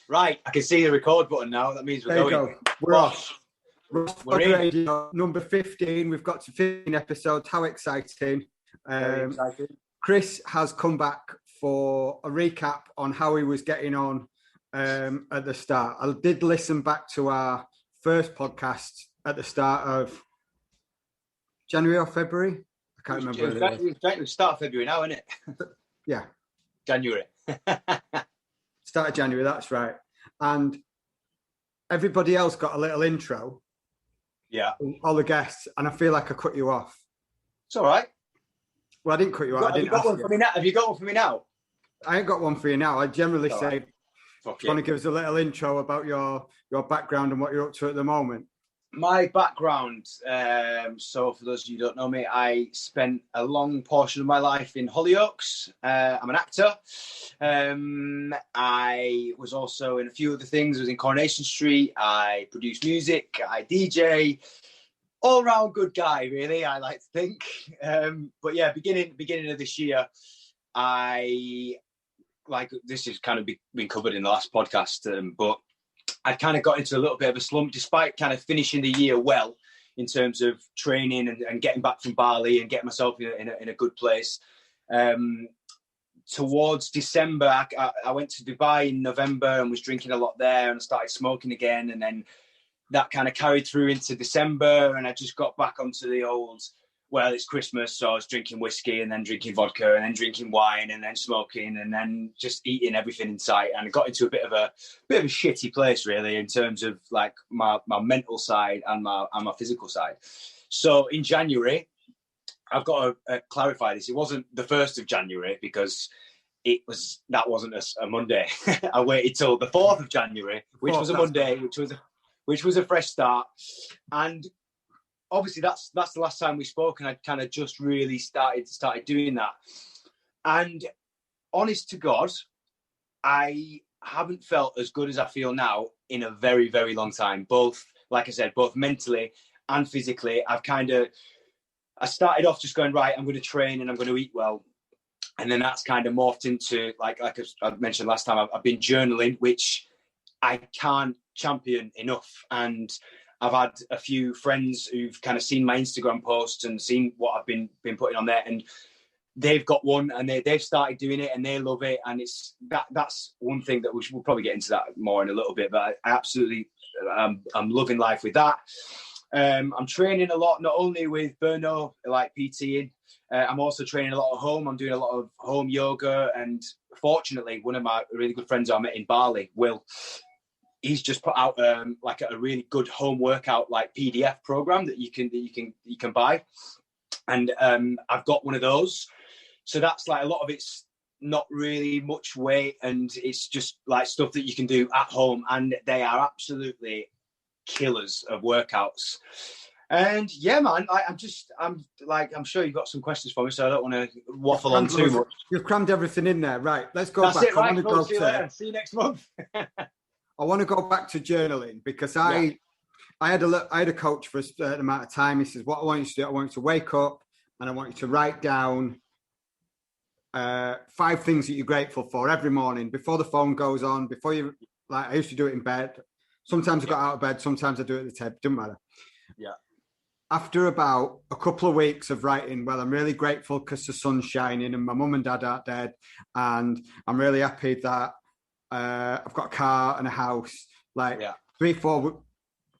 Right, I can see the record button now. That means we're there going. You go. We're off. We're in. Radio, number 15. We've got to 15 episodes. How exciting. Very exciting. Chris has come back for a recap on how he was getting on at the start. I did listen back to our first podcast at the start of January or February. I can't remember. It's the start of February now, isn't it? Yeah. January. Start of January, that's right. And everybody else got a little intro. Yeah. All the guests, and I feel like I cut you off. It's all right. Well, I didn't cut you off. Have you got one for me now? Have you got one for me now? I ain't got one for you now. I generally say, right. Do you want to give us a little intro about your background and what you're up to at the moment? My background, so for those of you who don't know me, I spent a long portion of my life in Hollyoaks. I'm an actor. I was also in a few other things. I was in Coronation Street. I produced music. I DJ. All-round good guy, really, I like to think. But yeah, beginning of this year, this has kind of been covered in the last podcast, but I kind of got into a little bit of a slump, despite kind of finishing the year well in terms of training and getting back from Bali and getting myself in a good place. Towards December, I went to Dubai in November and was drinking a lot there, and I started smoking again. And then that kind of carried through into December, and I just got back onto the old, well, it's Christmas, so I was drinking whiskey and then drinking vodka and then drinking wine and then smoking and then just eating everything in sight. And I got into a bit of a shitty place, really, in terms of like my mental side and my physical side. So in January, I've got to clarify this. It wasn't the 1st of January because that wasn't a Monday. I waited till the 4th of January, which was a Monday, which was a fresh start. And obviously that's the last time we spoke, and I kind of just really started doing that. And honest to God, I haven't felt as good as I feel now in a very, very long time. Both, like I said, both mentally and physically. I started off just going, right, I'm going to train and I'm going to eat well. And then that's kind of morphed into, like I mentioned last time, I've been journaling, which I can't champion enough. And I've had a few friends who've kind of seen my Instagram posts and seen what I've been putting on there, and they've got one and they've started doing it and they love it. And that's one thing that we'll probably get into that more in a little bit, but I absolutely, I'm loving life with that. I'm training a lot, not only with Burno, like PTing, I'm also training a lot at home. I'm doing a lot of home yoga, and fortunately, one of my really good friends I met in Bali, Will, he's just put out like a really good home workout like PDF program that you can buy, and I've got one of those. So that's like, a lot of it's not really much weight, and it's just like stuff that you can do at home, and they are absolutely killers of workouts. And yeah, man, I'm sure you've got some questions for me, so I don't want to waffle on too much. You've crammed everything in there, right? Let's go back. It, right? I want to go see you next month. I want to go back to journaling because I had a coach for a certain amount of time. He says, what I want you to do, I want you to wake up and I want you to write down 5 things that you're grateful for every morning before the phone goes on, before you, like I used to do it in bed. Sometimes I got out of bed, sometimes I do it at the table, doesn't matter. Yeah. After about a couple of weeks of writing, well, I'm really grateful because the sun's shining and my mum and dad aren't dead. And I'm really happy that I've got a car and a house. 3-4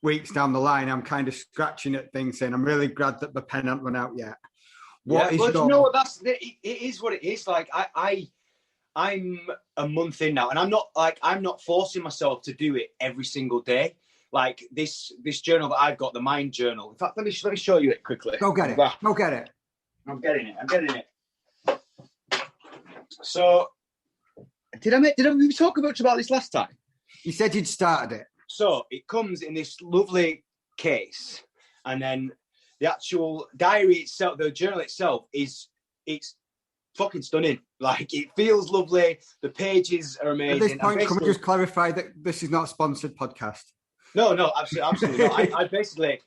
weeks down the line, I'm kind of scratching at things saying, I'm really glad that the pen hasn't run out yet. You know what, it is what it is. Like I'm a month in now, and I'm not forcing myself to do it every single day. Like this journal that I've got, the Mind Journal. In fact, let me show you it quickly. Go get it. Go get it. I'm getting it. So, did we talk about this last time? You said you'd started it. So it comes in this lovely case, and then the actual diary itself, the journal itself, it's fucking stunning. Like, it feels lovely. The pages are amazing. At this point, can we just clarify that this is not a sponsored podcast? No, absolutely not.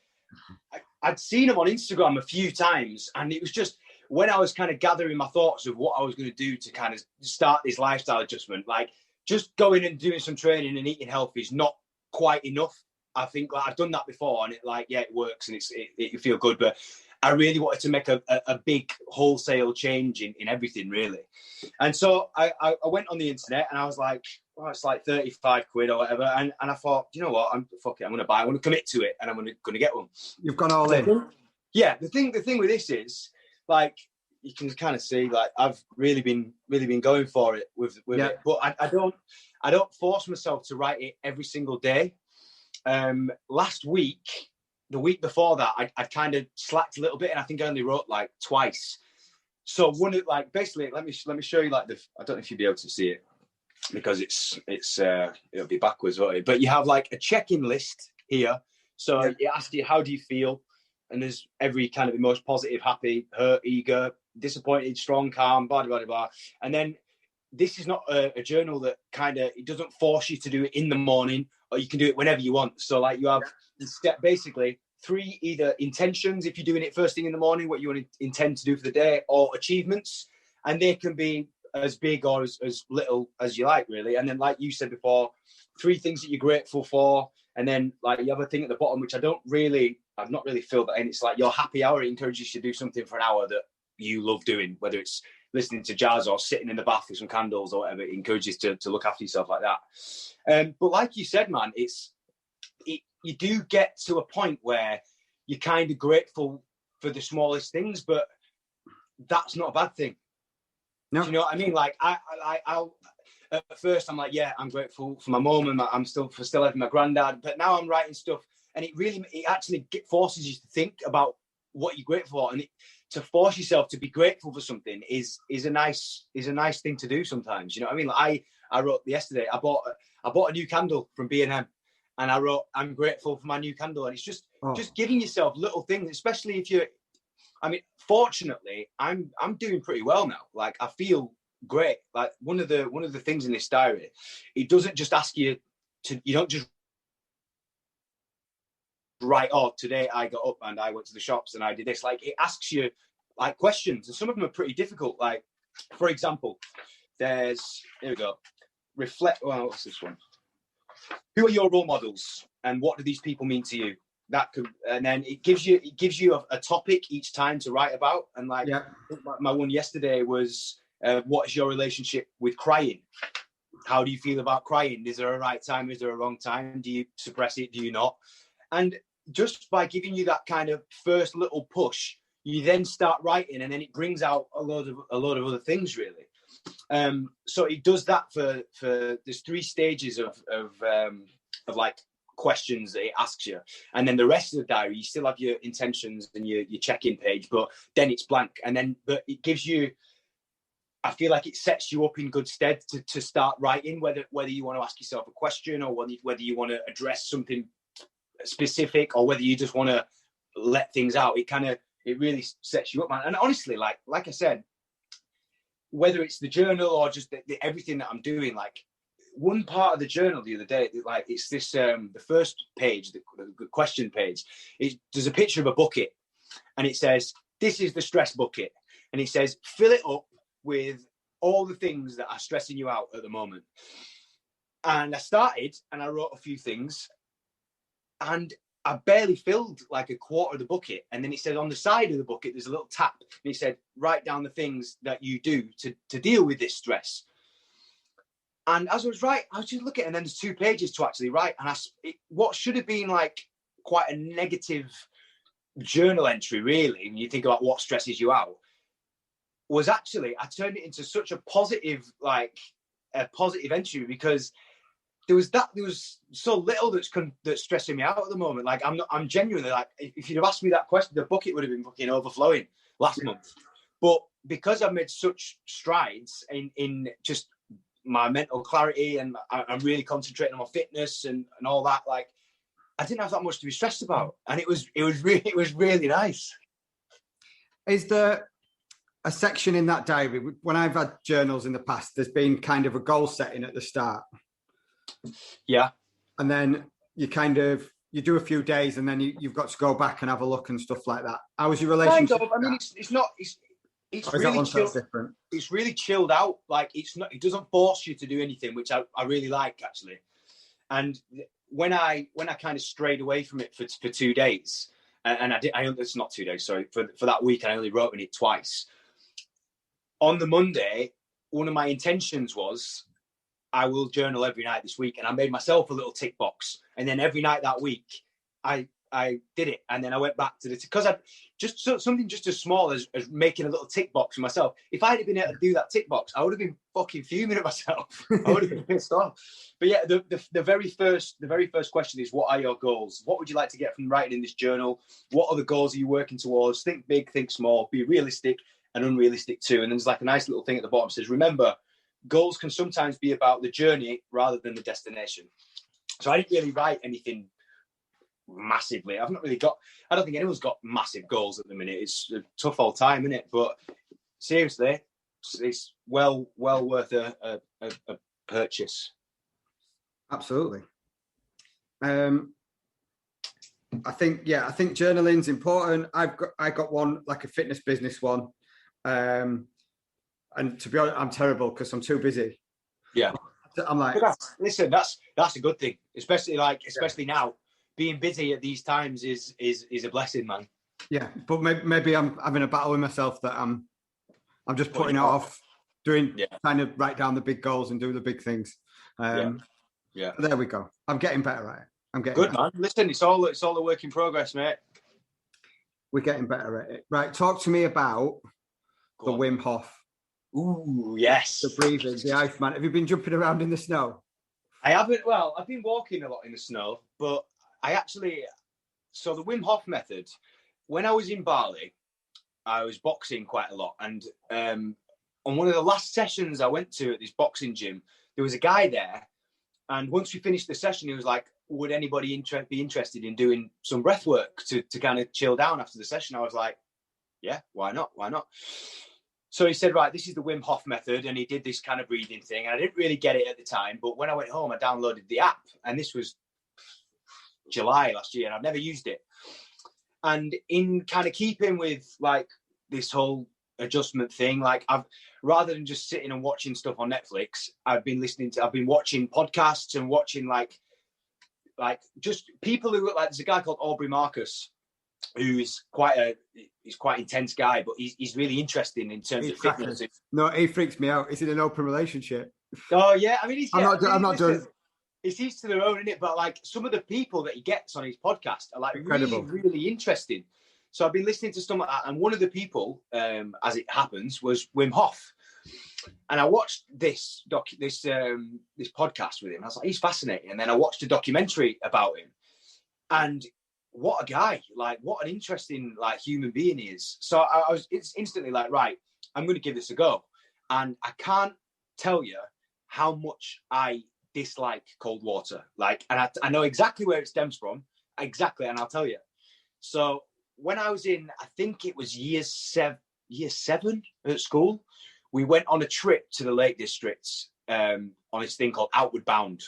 I'd seen him on Instagram a few times, and it was just when I was kind of gathering my thoughts of what I was going to do to kind of start this lifestyle adjustment, like just going and doing some training and eating healthy is not quite enough. I think like, I've done that before, and it works and it feel good. But I really wanted to make a big wholesale change in everything, really. And so I went on the internet and I was like, oh, it's like 35 quid or whatever. And I thought, you know what? I'm going to buy it. I'm going to commit to it, and I'm going to get one. You've gone all in. Yeah. The thing with this is, like, you can kind of see, like, I've really been going for it with it. But I don't force myself to write it every single day. Last week, the week before that, I kind of slacked a little bit, and I think I only wrote like twice. So one of like basically, let me show you like I don't know if you'll be able to see it because it'll be backwards, won't it? But you have like a check-in list here. So it asks you, how do you feel? And there's every kind of emotion: positive, happy, hurt, eager, disappointed, strong, calm, blah blah blah. And then this is not a journal that it doesn't force you to do it in the morning, or you can do it whenever you want. So like you have basically 3 either intentions, if you're doing it first thing in the morning, what you want to intend to do for the day, or achievements. And they can be as big or as little as you like, really. And then, like you said before, 3 things that you're grateful for. And then like you have a thing at the bottom, which I've not really filled that in. It's like your happy hour. It encourages you to do something for an hour that you love doing, whether it's listening to jazz or sitting in the bath with some candles or whatever. It encourages to look after yourself like that. But like you said, man, you do get to a point where you're kind of grateful for the smallest things, but that's not a bad thing. No. Do you know what I mean? Like I'll at first I'm like, yeah, I'm grateful for my mum and I'm still having my granddad, but now I'm writing stuff, and it actually forces you to think about what you're grateful for, and to force yourself to be grateful for something is a nice thing to do sometimes. You know what I mean? Like I wrote yesterday, I bought a new candle from B&M, and I wrote, I'm grateful for my new candle. And it's just giving yourself little things, especially if fortunately I'm doing pretty well now. Like I feel great. Like one of the things in this diary, it doesn't just ask you you don't just write, oh, today I got up and I went to the shops and I did this. Like it asks you like questions, and some of them are pretty difficult. Like, for example, here we go. Reflect. Well, what's this one? Who are your role models, and what do these people mean to you? And then it gives you a topic each time to write about. And like my one yesterday was, what is your relationship with crying? How do you feel about crying? Is there a right time? Is there a wrong time? Do you suppress it? Do you not? And just by giving you that kind of first little push, you then start writing, and then it brings out a lot of other things, really. So it does that for there's 3 stages of like questions that it asks you, and then the rest of the diary you still have your intentions and your check-in page, but then it's blank. And then but it gives you, I feel like it sets you up in good stead to start writing, whether you want to ask yourself a question, or whether you want to address something specific, or whether you just want to let things out. It really sets you up, man. And honestly, like I said, whether it's the journal or just everything that I'm doing, like one part of the journal the other day, like it's this the first page, the question page, there's a picture of a bucket, and it says, this is the stress bucket, and it says, fill it up with all the things that are stressing you out at the moment. And I started and I wrote a few things, and I barely filled like a quarter of the bucket. And then it said on the side of the bucket, there's a little tap, and it said, write down the things that you do to deal with this stress. And as I was writing, I was just looking, and then there's 2 pages to actually write. And what should have been like quite a negative journal entry, really, when you think about what stresses you out, was actually, I turned it into such a positive entry, because there was so little that's stressing me out at the moment. Like I'm genuinely like, if you'd have asked me that question, the bucket would have been fucking overflowing last month. But because I've made such strides in just my mental clarity, and I'm really concentrating on my fitness and all that, like I didn't have that much to be stressed about, and it was really nice. Is there a section in that diary, when I've had journals in the past, there's been kind of a goal setting at the start? Yeah. And then you do a few days, and then you've got to go back and have a look and stuff like that. How was your relationship? Kind of. I mean, it's not. it's Or is that really one chilled. different? It's really chilled out. Like it doesn't force you to do anything, which I really like actually. And when I kind of strayed away from it for 2 days, and it's not 2 days, sorry, for that week, I only wrote in it twice. On the Monday, one of my intentions was I will journal every night this week, and I made myself a little tick box. And then every night that week, I did it, and then I went back to the because I just something just as small as making a little tick box for myself. If I had been able to do that tick box, I would have been fucking fuming at myself. I would have been pissed off. But yeah, the very first question is, what are your goals? What would you like to get from writing in this journal? What are the goals are you working towards? Think big, think small, be realistic and unrealistic too. And then there's like a nice little thing at the bottom that says, remember, goals can sometimes be about the journey rather than the destination. So I didn't really write anything massively. I don't think anyone's got massive goals at the minute. It's a tough old time, isn't it? But seriously, it's well worth a purchase. Absolutely. I think journaling's important. I got one, like a fitness business one. And to be honest, I'm terrible because I'm too busy. Yeah. I'm like, listen, that's a good thing, especially now. Being busy at these times is a blessing, man. Yeah, but maybe I'm having a battle with myself that I'm just putting it off, trying to write down the big goals and do the big things. Yeah. There we go. I'm getting better at it. I'm getting good, man. Listen, it's all a work in progress, mate. We're getting better at it. Right, talk to me about the Wim Hof. Ooh, yes. The breathing, the Iceman. Have you been jumping around in the snow? I haven't. Well, I've been walking a lot in the snow, but so the Wim Hof Method, when I was in Bali, I was boxing quite a lot. And on one of the last sessions I went to at this boxing gym, there was a guy there. And once we finished the session, he was like, would anybody be interested in doing some breath work to kind of chill down after the session? I was like, yeah, why not? So he said, right, this is the Wim Hof Method. And he did this kind of breathing thing. And I didn't really get it at the time. But when I went home, I downloaded the app. And this was July last year, and I've never used it. And in kind of keeping with like this whole adjustment thing, like I've rather than just sitting and watching stuff on Netflix, I've been watching podcasts and watching like just people who look like, there's a guy called Aubrey Marcus who's quite intense guy, but he's really interesting in terms of fitness. No, he freaks me out. He's in an open relationship. Oh yeah, I mean, I'm not doing. It's each to their own, isn't it? But like some of the people that he gets on his podcast are like incredible, really interesting. So I've been listening to stuff like that, and one of the people, as it happens, was Wim Hof. And I watched this podcast with him. I was like, he's fascinating. And then I watched a documentary about him, and what a guy! Like, what an interesting human being he is. So it's instantly like, right, I'm going to give this a go. And I can't tell you how much I dislike cold water. And I know exactly where it stems from. Exactly, and I'll tell you. So when I was in, I think it was year seven at school, we went on a trip to the Lake Districts on this thing called Outward Bound.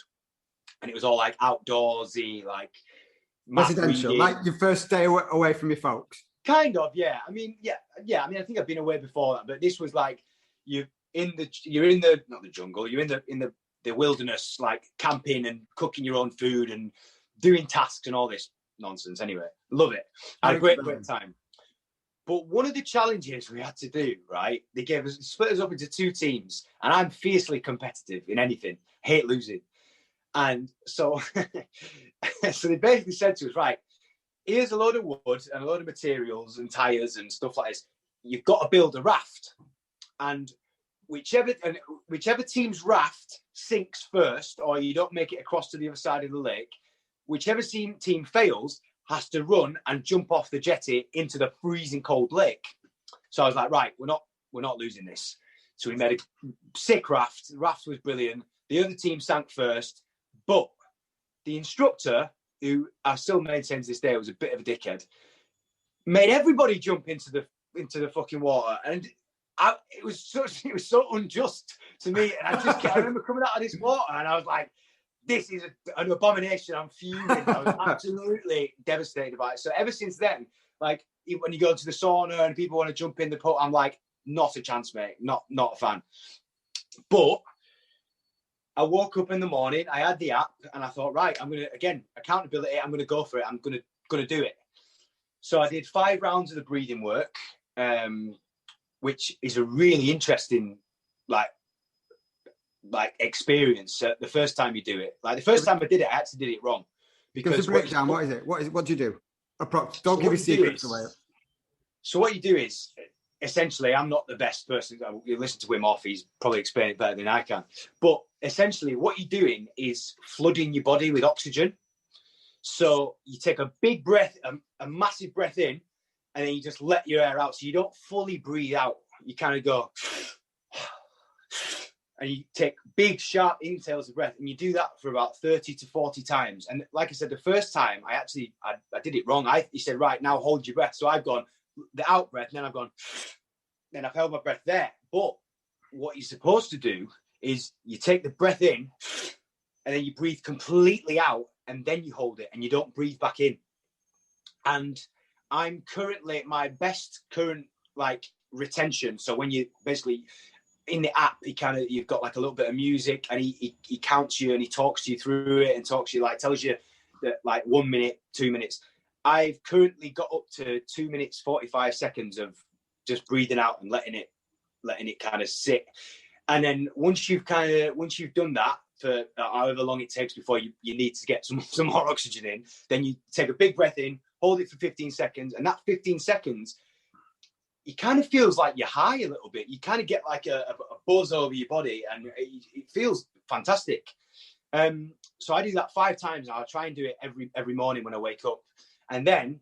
And it was all like outdoorsy, like residential, reading. Like your first day away from your folks. Kind of, yeah. I mean, yeah. I mean, I think I've been away before that, but this was like you're in the not the jungle, you're in the wilderness, like camping and cooking your own food and doing tasks and all this nonsense. Anyway, love it. I had a great time. But one of the challenges we had to do, right? They split us up into 2 teams, and I'm fiercely competitive in anything, hate losing. And so, so they basically said to us, right, here's a load of wood and a load of materials and tires and stuff like this. You've got to build a raft, and whichever team's raft sinks first, or you don't make it across to the other side of the lake, whichever team fails has to run and jump off the jetty into the freezing cold lake. So I was like, right, we're not losing this. So we made a sick raft. The raft was brilliant. The other team sank first, but the instructor, who I still maintain to this day was a bit of a dickhead, made everybody jump into the fucking water, and it was so unjust to me. And I remember coming out of this water, and I was like, this is an abomination. I'm fuming. I was absolutely devastated by it. So ever since then, like when you go to the sauna and people want to jump in the pool, I'm like, not a chance, mate. Not a fan. But I woke up in the morning, I had the app, and I thought, right, I'm gonna, again, accountability, I'm gonna go for it. I'm gonna do it. So I did 5 rounds of the breathing work, which is a really interesting, like experience. The first time you do it, like the first time I did it, I actually did it wrong. Because give us a breakdown. What is it? What do you do? Don't give your secrets away. So what you do is, essentially, I'm not the best person. You listen to Wim Hof, he's probably explained it better than I can. But essentially, what you're doing is flooding your body with oxygen. So you take a big breath, a massive breath in, and then you just let your air out. So you don't fully breathe out. You kind of go, and you take big, sharp inhales of breath, and you do that for about 30 to 40 times. And like I said, the first time, I did it wrong. He said, right, now hold your breath. So I've gone the out breath, and then I've gone, then I've held my breath there. But what you're supposed to do is you take the breath in, and then you breathe completely out, and then you hold it, and you don't breathe back in. And I'm currently at my best current, like, retention. So when you basically in the app, you've got like a little bit of music, and he counts you, and he talks to you through it, and talks to you, like, tells you that, like, 1 minute, 2 minutes. I've currently got up to 2 minutes 45 seconds of just breathing out and letting it kind of sit. And then once you've done that for however long it takes before you need to get some more oxygen in, then you take a big breath in, hold it for 15 seconds, and that 15 seconds, it kind of feels like you're high a little bit. You kind of get like a buzz over your body, and it feels fantastic. So I do that 5 times. I'll try and do it every morning when I wake up. And then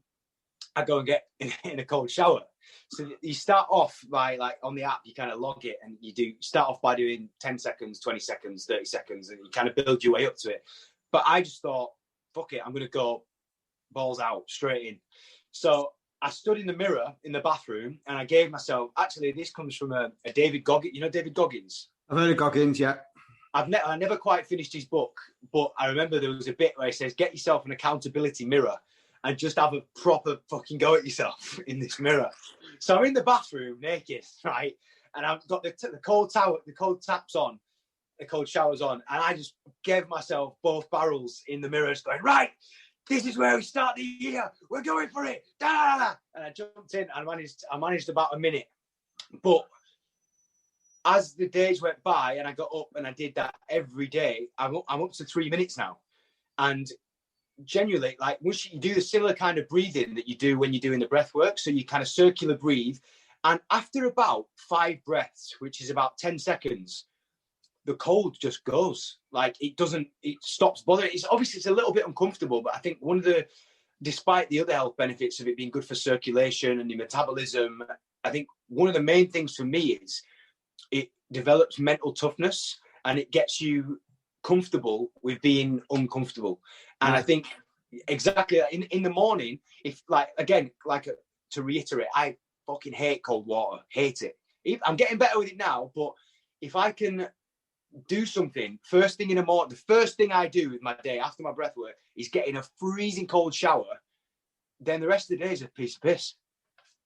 I go and get in a cold shower. So you start off by, like, on the app, you kind of log it, and you start off by doing 10 seconds, 20 seconds, 30 seconds, and you kind of build your way up to it. But I just thought, fuck it, I'm going to go balls out, straight in. So I stood in the mirror in the bathroom, and I gave myself, actually, this comes from a David Goggins. You know David Goggins? I've heard of Goggins, yeah. I never quite finished his book, but I remember there was a bit where he says, get yourself an accountability mirror and just have a proper fucking go at yourself in this mirror. So I'm in the bathroom naked, right? And I've got the cold taps on, the cold showers on, and I just gave myself both barrels in the mirror, just going, right, this is where we start the year. We're going for it. Da! And I jumped in, and I managed about a minute. But as the days went by, and I got up and I did that every day, I'm up to 3 minutes now. And genuinely, like, once you do the similar kind of breathing that you do when you're doing the breath work, so you kind of circular breathe, and after about 5 breaths, which is about 10 seconds, the cold just goes. Like, it stops bothering. It's a little bit uncomfortable, but I think despite the other health benefits of it being good for circulation and your metabolism, I think one of the main things for me is it develops mental toughness, and it gets you comfortable with being uncomfortable. And I think exactly in the morning, if, like, again, like, to reiterate, I fucking hate cold water, hate it. I'm getting better with it now, but if I can do something first thing in the morning, the first thing I do with my day after my breath work is get in a freezing cold shower, then the rest of the day is a piece of piss.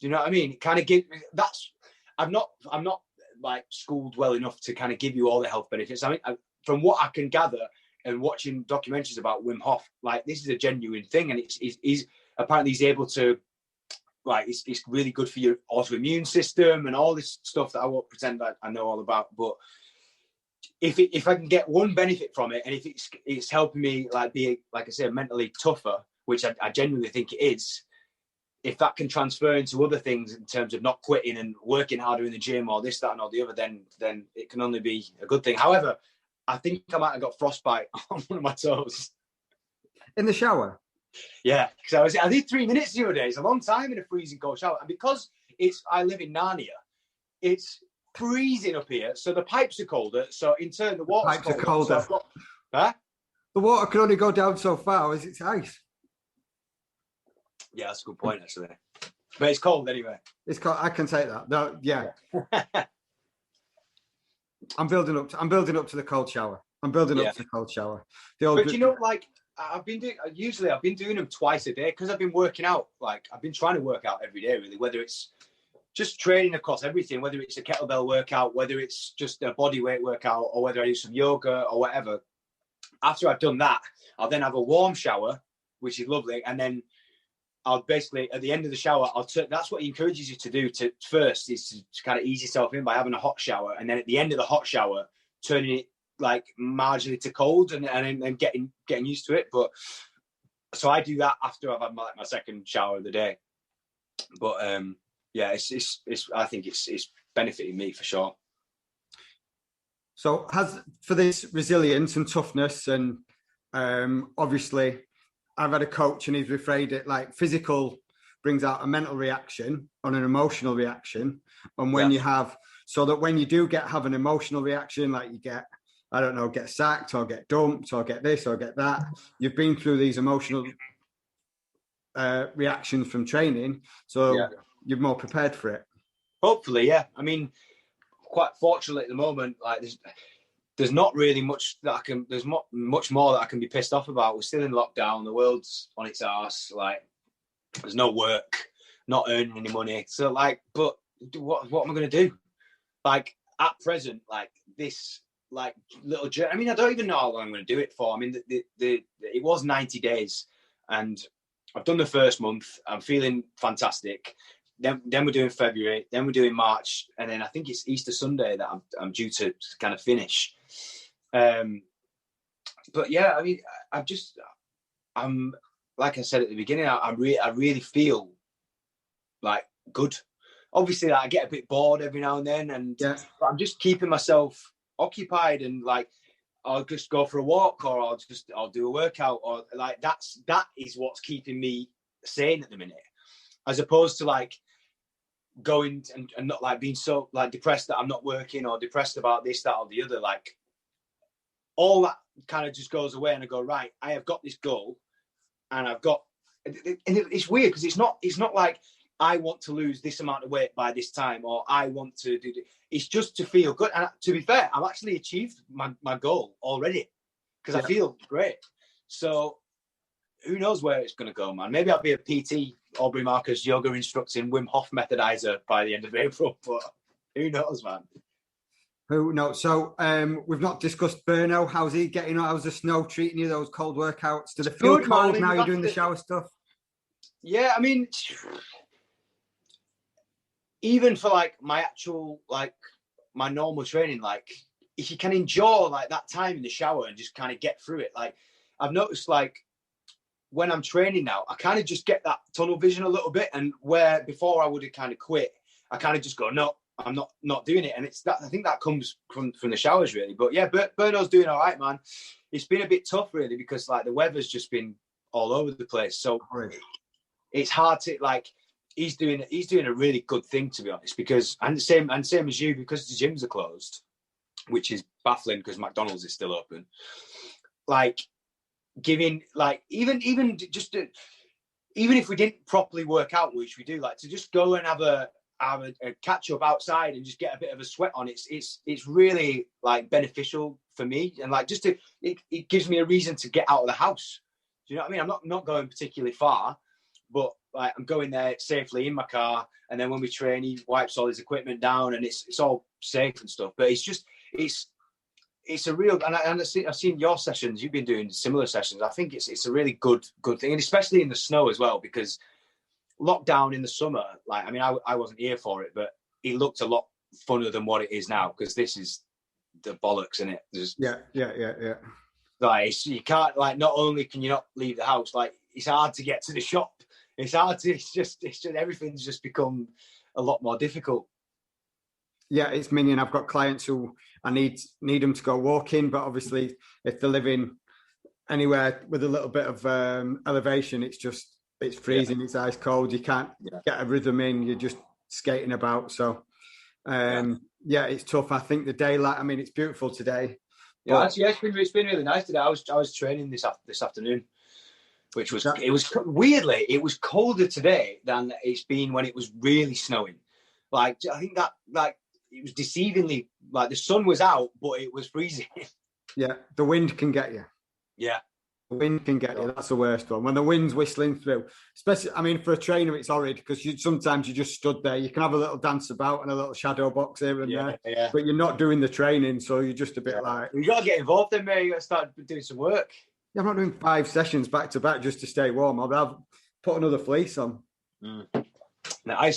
Do you know what I mean? It kind of gives that's. I'm not like schooled well enough to kind of give you all the health benefits. I mean, from what I can gather and watching documentaries about Wim Hof, like, this is a genuine thing, and he's apparently he's able to, like, it's really good for your autoimmune system and all this stuff that I won't pretend that I know all about. But if I can get one benefit from it, and if it's helping me, like, be, like I say, mentally tougher, which I genuinely think it is, if that can transfer into other things in terms of not quitting and working harder in the gym or this, that, and all the other, then it can only be a good thing. However, I think I might have got frostbite on one of my toes. In the shower? Yeah, because I did 3 minutes the other day. It's a long time in a freezing cold shower. And because I live in Narnia, it's freezing up here. So the pipes are colder. So in turn, the water's colder. So The water can only go down so far as it's ice. Yeah, that's a good point, actually. But it's cold anyway. It's cold. I can take that. No, yeah. I'm building up to the cold shower. Up to the cold shower. But you know, like, I've been doing them twice a day because I've been working out. Like, I've been trying to work out every day, really, whether it's just training across everything, whether it's a kettlebell workout, whether it's just a body weight workout, or whether I do some yoga or whatever. After I've done that, I'll then have a warm shower, which is lovely. And then I'll basically, at the end of the shower, that's what he encourages you to do first, is to kind of ease yourself in by having a hot shower. And then at the end of the hot shower, turning it like marginally to cold and getting used to it. But so I do that after I've had my second shower of the day. But yeah, I think it's benefiting me for sure. So for this resilience and toughness, and obviously I've had a coach and he's rephrased it like physical brings out a mental reaction on an emotional reaction. And when you have, so that when you do have an emotional reaction, like you get, I don't know, get sacked or get dumped or get this or get that, you've been through these emotional reactions from training. So you're more prepared for it. Hopefully, yeah. I mean, quite fortunately at the moment, like there's not really much that there's not much more that I can be pissed off about. We're still in lockdown. The world's on its arse. Like, there's no work, not earning any money. So, like, but what am I going to do? Like, at present, like, this, like, little journey. I mean, I don't even know how long I'm going to do it for. I mean, it was 90 days, and I've done the first month. I'm feeling fantastic. Then we're doing February, then we're doing March, and then I think it's Easter Sunday that I'm due to kind of finish. But yeah, I mean, I'm like I said at the beginning, I really feel like good. Obviously, like, I get a bit bored every now and then, but I'm just keeping myself occupied, and like I'll just go for a walk, or I'll do a workout, or like that is what's keeping me sane at the minute, as opposed to like going and not like being so like depressed that I'm not working, or depressed about this, that, or the other. Like, all that kind of just goes away, and I go, right, I have got this goal, and it's weird because it's not like I want to lose this amount of weight by this time, or I want to do. It's just to feel good. And to be fair, I've actually achieved my goal already, because I feel great. So who knows where it's going to go, man? Maybe I'll be a PT, Aubrey Marcus yoga instructing Wim Hof Methodizer by the end of April, but who knows, man? Who knows? So we've not discussed Burno. How's he getting on? How's the snow treating you, those cold workouts? Does it feel cold now you're doing the shower stuff? Yeah, I mean, even for like my actual, like my normal training, like if you can enjoy like that time in the shower and just kind of get through it, like I've noticed like when I'm training now, I kind of just get that tunnel vision a little bit, and where before I would have kind of quit, I kind of just go, no, I'm not doing it. And it's that, I think that comes from the showers really. But yeah, Burno's doing all right, man. It's been a bit tough really, because like the weather's just been all over the place. So it's hard to like, he's doing a really good thing, to be honest, because and same as you, because the gyms are closed, which is baffling because McDonald's is still open. Like giving like even if we didn't properly work out, which we do, like to just go and have a catch up outside and just get a bit of a sweat on, it's really like beneficial for me, and like just it gives me a reason to get out of the house. Do you know what I mean? I'm not going particularly far, but like I'm going there safely in my car, and then when we train, he wipes all his equipment down, and it's all safe and stuff. But it's a real, and I've seen your sessions. You've been doing similar sessions. I think it's a really good thing, and especially in the snow as well, because lockdown in the summer, like I mean, I wasn't here for it, but it looked a lot funner than what it is now, because this is the bollocks in it. Yeah. Like you can't, like, not only can you not leave the house, like it's hard to get to the shop. It's just everything's just become a lot more difficult. Yeah, it's minion. I've got clients who I need them to go walking, but obviously if they're living anywhere with a little bit of elevation, it's freezing, it's ice cold. You can't get a rhythm in. You're just skating about. So it's tough. I think the daylight, I mean, it's beautiful today. Yeah, it's been really nice today. I was training this afternoon, which was it was colder today than it's been when it was really snowing. Like I think that like it was deceivingly, like the sun was out, but it was freezing. Yeah, the wind can get you. Yeah, The wind can get you. That's the worst one. When the wind's whistling through, especially, I mean, for a trainer, it's horrid because sometimes you just stood there. You can have a little dance about and a little shadow box here and there, but you're not doing the training, so you're just a bit like. You got to get involved in there. You got to start doing some work. Yeah, I'm not doing 5 sessions back to back just to stay warm. I'll put another fleece on. Now I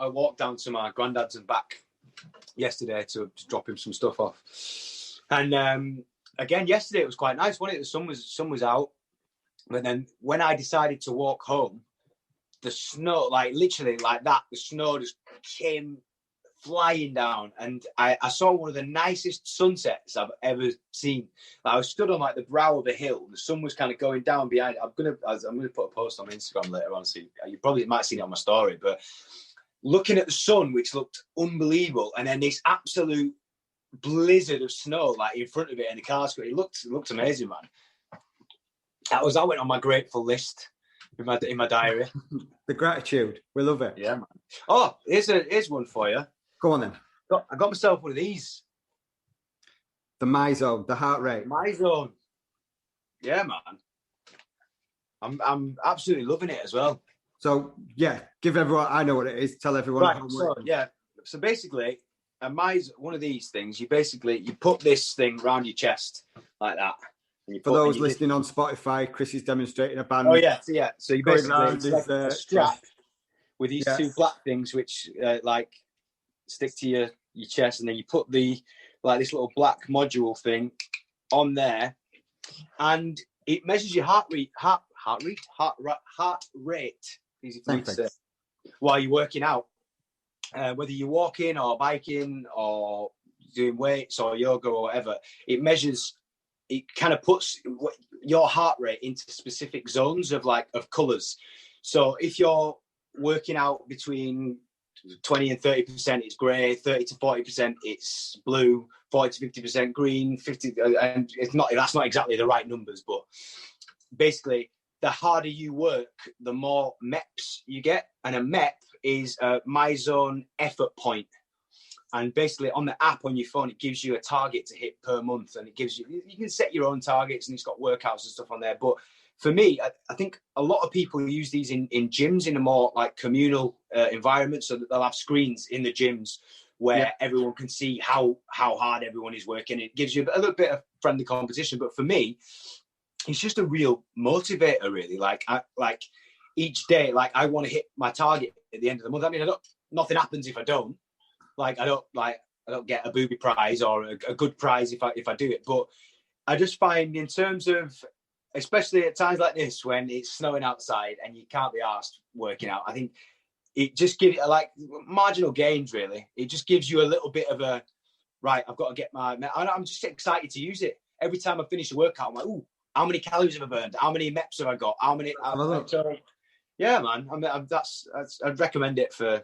walked down to my granddad's and back yesterday to drop him some stuff off, and again yesterday it was quite nice, wasn't it? The sun was out, but then when I decided to walk home, the snow, like literally like that, the snow just came flying down, and I saw one of the nicest sunsets I've ever seen. Like, I was stood on like the brow of a hill. The sun was kind of going down behind it. I'm gonna put a post on Instagram later on. So you probably might have seen it on my story, but looking at the sun, which looked unbelievable, and then this absolute blizzard of snow like in front of it, and the cars, it looked amazing, man. I went on my grateful list in my diary. The gratitude, we love it. Yeah, man. Oh, here's one for you. Go on then. I got myself one of these. The MyZone, the heart rate. MyZone. Yeah, man. I'm absolutely loving it as well. So yeah, give everyone. I know what it is. Tell everyone. Right. So basically, one of these things. You put this thing around your chest like that. For those listening on Spotify, Chris is demonstrating a band. Oh yeah. So you basically it's like a strap with these two black things, which like stick to your chest, and then you put this little black module thing on there, and it measures your heart rate. Easy for me to say. While you're working out, whether you're walking or biking or doing weights or yoga or whatever, it measures. It kind of puts your heart rate into specific zones of colours. So if you're working out between 20 and 30%, it's grey. 30 to 40%, it's blue. 40 to 50% green. 50, and that's not exactly the right numbers, but basically, the harder you work, the more MEPs you get, and a MEP is a MyZone effort point. And basically, on the app on your phone, it gives you a target to hit per month, and you can set your own targets, and it's got workouts and stuff on there. But for me, I think a lot of people use these in gyms in a more like communal environment, so that they'll have screens in the gyms where everyone can see how hard everyone is working. It gives you a little bit of friendly competition. But for me, it's just a real motivator, really. Like each day, like I want to hit my target at the end of the month. I mean, nothing happens if I don't. Like I don't get a booby prize or a good prize if I do it. But I just find in terms of, especially at times like this when it's snowing outside and you can't be arsed working out, I think it just gives it like marginal gains, really. It just gives you a little bit of a, right, I've got to get I'm just excited to use it. Every time I finish a workout, I'm like, ooh, how many calories have I burned? How many MEPs have I got? Yeah, man. I'd recommend it for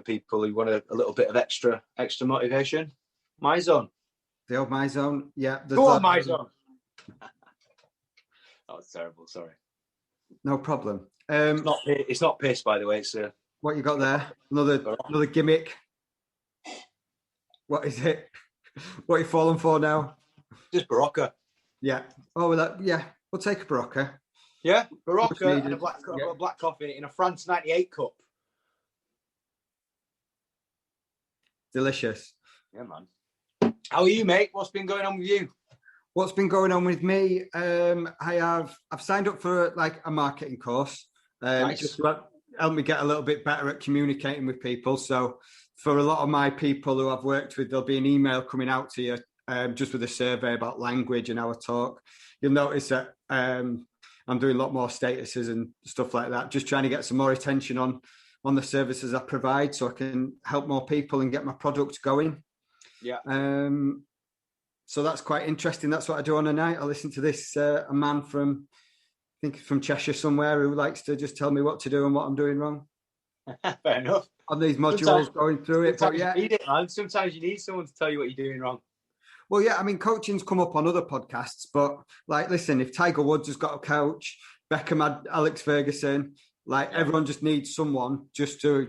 people who want a little bit of extra motivation. MyZone. The old MyZone. Yeah. Go on, MyZone. That was terrible. Sorry. No problem. It's not piss, by the way. It's what you got there? Another gimmick. What is it? What are you falling for now? Just Barocca. Yeah. Oh, well, we'll take a Barocca. Yeah, Barocca and a black coffee in a France 98 cup. Delicious. Yeah, man. How are you, mate? What's been going on with you? What's been going on with me? I've signed up for a marketing course. Nice. Just to help me get a little bit better at communicating with people. So for a lot of my people who I've worked with, there'll be an email coming out to you just with a survey about language and how I talk. You'll notice that I'm doing a lot more statuses and stuff like that, just trying to get some more attention on the services I provide so I can help more people and get my products going. Yeah. So that's quite interesting. That's what I do on a night. I listen to this, a man from Cheshire somewhere who likes to just tell me what to do and what I'm doing wrong. Fair enough. On these modules going through it. But yeah. You need it, man. Sometimes you need someone to tell you what you're doing wrong. Well, yeah, I mean, coaching's come up on other podcasts, but listen, if Tiger Woods has got a coach, Beckham had Alex Ferguson, everyone just needs someone just to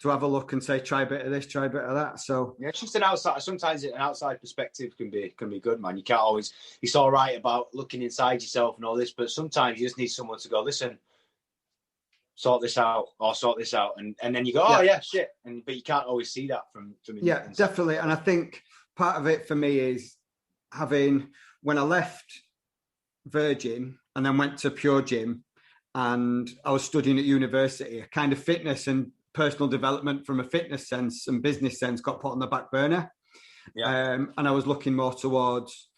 to have a look and say, try a bit of this, try a bit of that. So yeah, it's just an outside. Sometimes an outside perspective can be good, man. You can't always. It's all right about looking inside yourself and all this, but sometimes you just need someone to go, listen, sort this out, and then you go, oh yeah, shit. But you can't always see that from yeah, definitely. And I think part of it for me is when I left Virgin and then went to Pure Gym, and I was studying at university, a kind of fitness and personal development from a fitness sense and business sense got put on the back burner. And I was looking more towards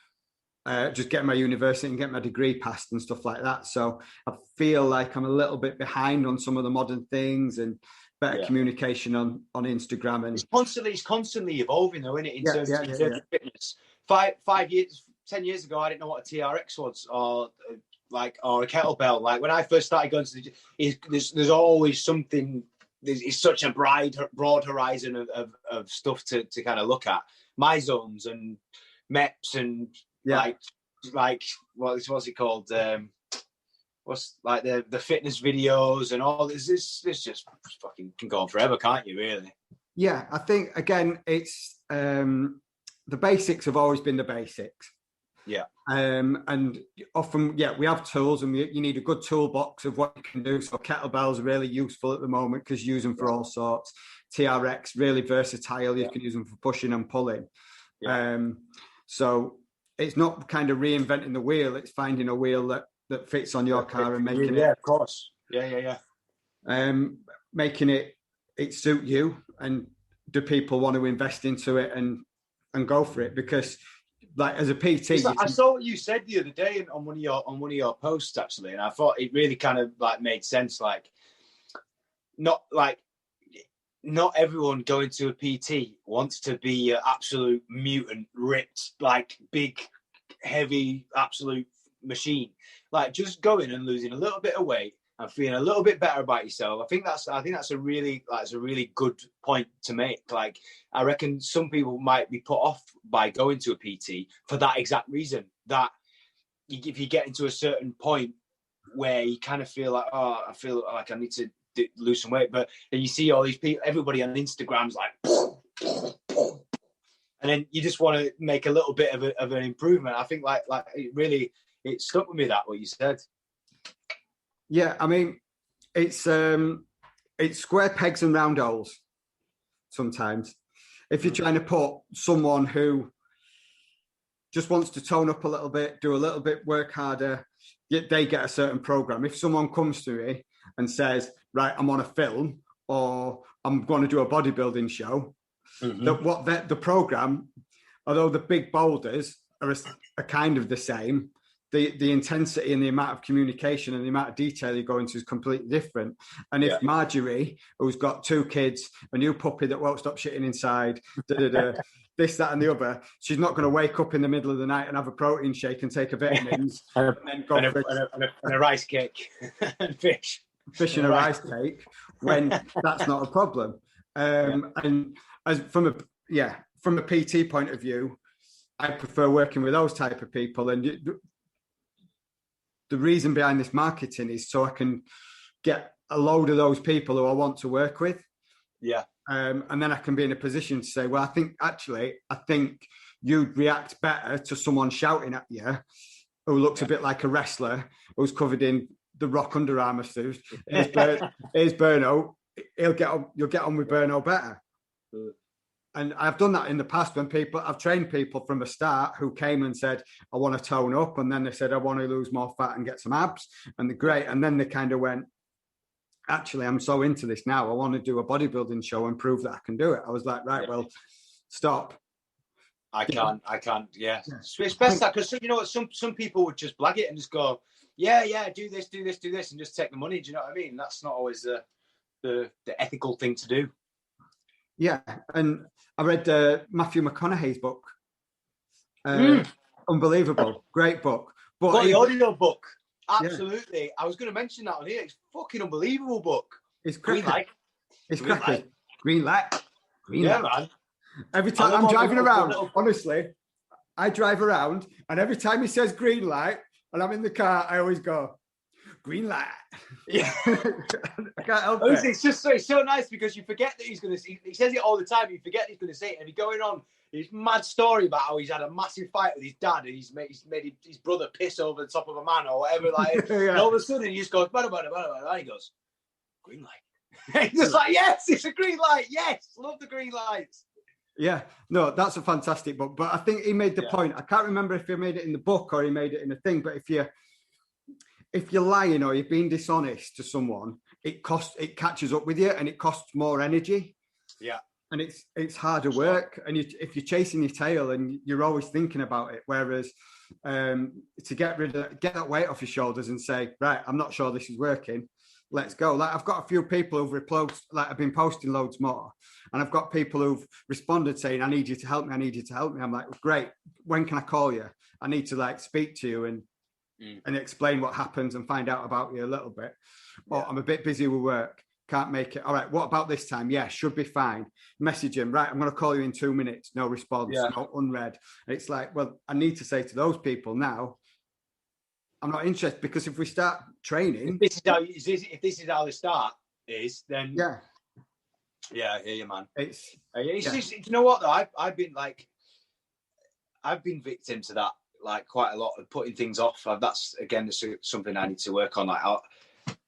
just getting my university and getting my degree passed and stuff like that. So I feel like I'm a little bit behind on some of the modern things and better communication on Instagram. And it's constantly evolving though, isn't it? In terms of fitness. 10 years ago, I didn't know what a TRX was or a kettlebell. Like when I first started going to the gym, there's always something. It's such a broad horizon of stuff to kind of look at. My zones and MEPs and like what's it called? What's like the fitness videos and all this. This just fucking can go on forever, can't you? Really? Yeah, I think again, it's the basics have always been the basics. Yeah. And often, we have tools, and you need a good toolbox of what you can do. So kettlebells are really useful at the moment because you use them for all sorts. TRX, really versatile. You can use them for pushing and pulling. Yeah. So it's not kind of reinventing the wheel. It's finding a wheel that fits on your car and making it. Yeah, of course. Yeah. Making it suit you, and do people want to invest into it and go for it? Because like as a PT, I saw what you said the other day on one of your posts actually, and I thought it really kind of like made sense. Like, not everyone going to a PT wants to be an absolute mutant, ripped, like big, heavy, absolute machine. Like just going and losing a little bit of weight and feeling a little bit better about yourself. I think that's a really good point to make. Like, I reckon some people might be put off by going to a PT for that exact reason. That if you get into a certain point where you kind of feel like, oh, I feel like I need to lose some weight, but then you see all these people, everybody on Instagram's like, and then you just want to make a little bit of an improvement. I think like it stuck with me that what you said. Yeah, I mean, it's square pegs and round holes sometimes. If you're trying to put someone who just wants to tone up a little bit, do a little bit, work harder, they get a certain program. If someone comes to me and says, right, I'm on a film or I'm going to do a bodybuilding show, the program, although the big boulders are kind of the same, the intensity and the amount of communication and the amount of detail you go into is completely different. And if Marjorie, who's got 2 kids, a new puppy that won't stop shitting inside, this, that, and the other, she's not going to wake up in the middle of the night and have a protein shake and take a vitamins and then go and a rice cake and fish and a rice cake when that's not a problem. And as from a PT point of view, I prefer working with those type of people. And the reason behind this marketing is so I can get a load of those people who I want to work with. Yeah. And then I can be in a position to say, well, I think you'd react better to someone shouting at you who looks a bit like a wrestler who's covered in the Rock Under Armour suit. Here's Berno. You'll get on with Berno better. And I've done that in the past when I've trained people from the start who came and said, I want to tone up. And then they said, I want to lose more fat and get some abs. And they're great. And then they kind of went, actually, I'm so into this now. I want to do a bodybuilding show and prove that I can do it. I was like, right, well, stop. I can't. Yeah. It's best that, because you know what, some people would just blag it and just go, yeah, do this, and just take the money. Do you know what I mean? That's not always the ethical thing to do. Yeah, and I read Matthew Mcconaughey's book. Unbelievable, great book. But the audio book, absolutely. Yeah. I was going to mention that on here. It's fucking unbelievable book. It's crackers. Green light. Man. Every time I'm driving around, honestly, I drive around, and every time he says green light, and I'm in the car, I always go, green light. Yeah. I can't help it. It's just it's so nice because you forget that he's going to say, he says it all the time, you forget he's going to say it, and he's going on his mad story about how he's had a massive fight with his dad and he's made his brother piss over the top of a man or whatever, like, Yeah. and all of a sudden he just goes, blah, blah, blah, blah, blah, and he goes, green light. He's just like, yes, it's a green light, yes, love the green lights. Yeah, no, that's a fantastic book. But I think he made the point. I can't remember if he made it in the book or he made it in a thing. But if you're lying or you're being dishonest to someone, it catches up with you and it costs more energy. Yeah, and it's harder work. And if you're chasing your tail and you're always thinking about it, whereas to get that weight off your shoulders and say, right, I'm not sure this is working. Let's go. Like I've got a few people who've like I've been posting loads more, and I've got people who've responded saying, I need you to help me. I need you to help me. I'm like, great. When can I call you? I need to like speak to you and explain what happens and find out about you a little bit. Or I'm a bit busy with work. Can't make it. All right. What about this time? Yeah, should be fine. Message him. Right. I'm going to call you in 2 minutes. No response. No unread. And it's like, well, I need to say to those people now, I'm not interested, because if we start training, if this is how the start is, then I hear you, man. It's just, you know what though? I've been victim to that, like quite a lot of putting things off. That's again something I need to work on. Like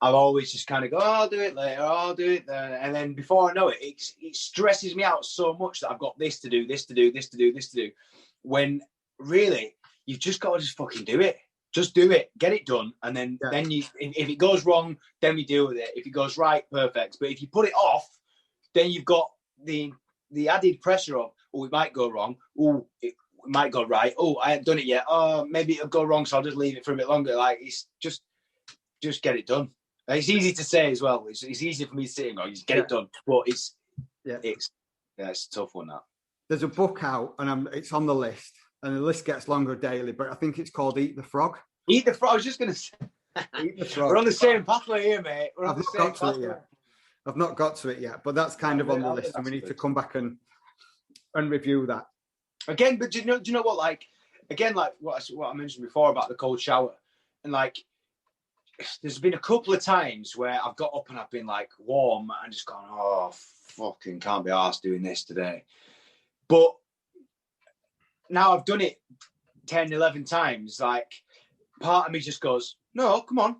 I'll always just kind of go, I'll do it later, I'll do it there, and then before I know it, it stresses me out so much that I've got this to do, when really you've just got to just fucking do it. Just do it, get it done, and then you, if it goes wrong, then we deal with it. If it goes right, perfect. But if you put it off, then you've got the added pressure of, oh, it might go wrong. Oh, it might go right. Oh, I haven't done it yet. Oh, maybe it'll go wrong, so I'll just leave it for a bit longer. Like it's just get it done. It's easy to say as well. It's easy for me to say, "Oh, just get it done," but it's a tough one. That there's a book out, and it's on the list. And the list gets longer daily, but I think it's called Eat the Frog. Eat the Frog. I was just going to say. Eat the Frog. We're on the same pathway here, mate. I've not got to it yet, but that's kind of on the list, and we need to come back and review that. Again, but do you know what? Like, again, like what I mentioned before about the cold shower. And like, there's been a couple of times where I've got up and I've been like warm and just gone, oh, fucking can't be arsed doing this today. But now I've done it 10, 11 times, like part of me just goes, no, come on.